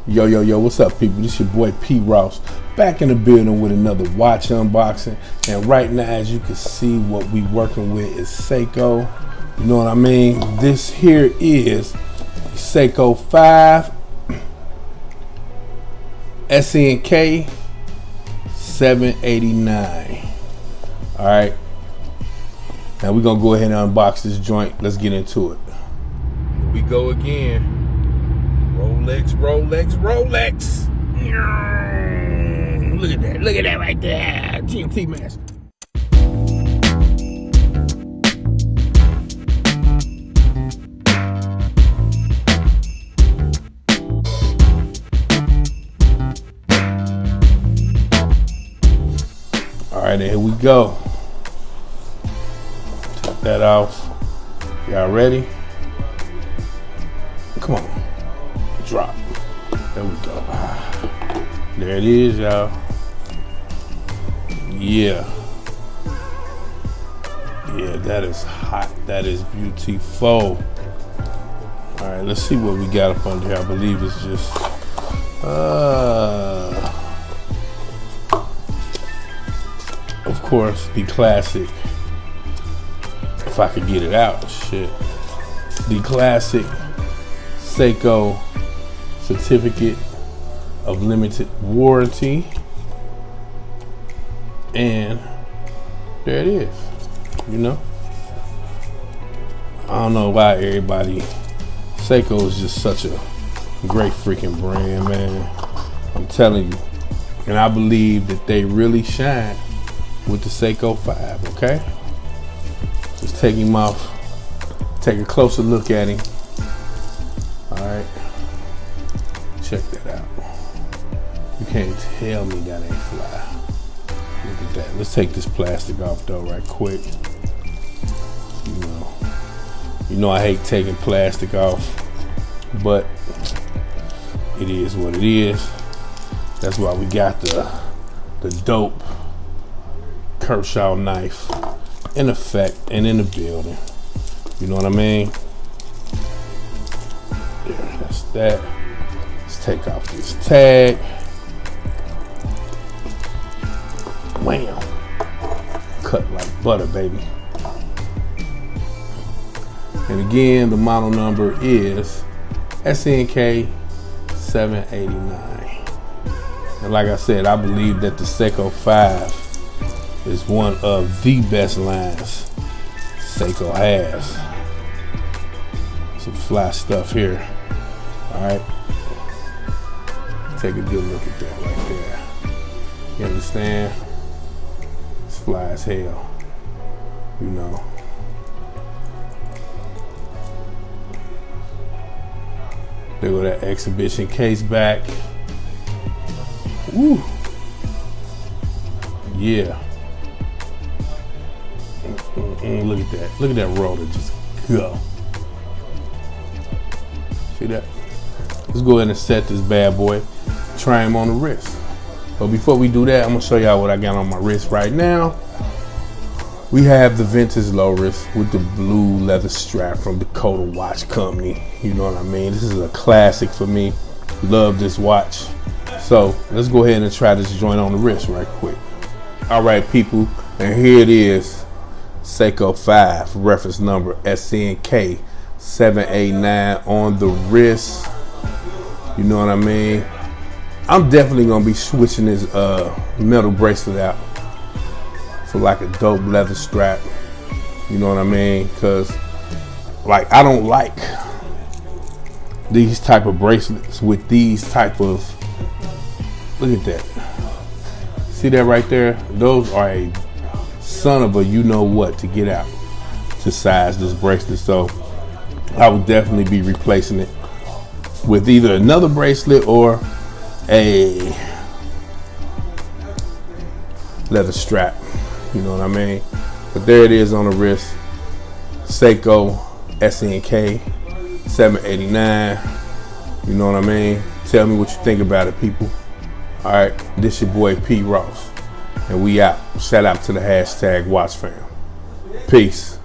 Yo, what's up, people? This your boy P. Ross, back in the building with another watch unboxing. And right now, as you can see, what we working with is Seiko. You know what I mean? This here is Seiko 5 SNK789. All right. Now we're gonna go ahead and unbox this joint. Let's get into it. Here we go again. Rolex. Look at that right there. GMT master. All right, here we go. Take that off. Y'all ready? Come on. Drop. There we go. There it is, y'all. Yeah, that is hot. That is beautiful. All right, let's see what we got up under here. I believe it's just of course, the classic, if I could get it out, shit, the classic Seiko certificate of limited warranty, and there it is. You know, I don't know why everybody, Seiko is just such a great freaking brand, man. I'm telling you, and I believe that they really shine with the Seiko 5. Okay, just take him off, take a closer look at him. All right, check that out. You can't tell me that ain't fly. Look at that. Let's take this plastic off though right quick. You know I hate taking plastic off, but it is what it is. That's why we got the dope Kershaw knife in effect and in the building. You know what I mean? There, that's that. Let's take off this tag. Wham! Cut like butter, baby. And again, the model number is SNK789. And like I said, I believe that the Seiko 5 is one of the best lines Seiko has. Some fly stuff here. All right. Take a good look at that right there. You understand? It's fly as hell. You know. There go that exhibition case back. Woo. Yeah. Look at that. Look at that roller just go. See that? Let's go ahead and set this bad boy. Try him on the wrist. But before we do that, I'm gonna show y'all what I got on my wrist right now. We have the vintage low wrist with the blue leather strap from Dakota Watch Company. You know what I mean? This is a classic for me. Love this watch. So let's go ahead and try this joint on the wrist right quick. All right, people, and here it is. Seiko 5, reference number SNK789 on the wrist. You know what I mean? I'm definitely gonna be switching this metal bracelet out for like a dope leather strap. You know what I mean? Cause like I don't like these type of bracelets with these type of, look at that. See that right there? Those are a son of a you know what to get out to size this bracelet. So I would definitely be replacing it with either another bracelet or a leather strap. You know what I mean? But there it is on the wrist. Seiko SNK 789. You know what I mean? Tell me what you think about it, people. All right, this your boy P. Ross, and we out. Shout out to the hashtag Watch Fam. Peace.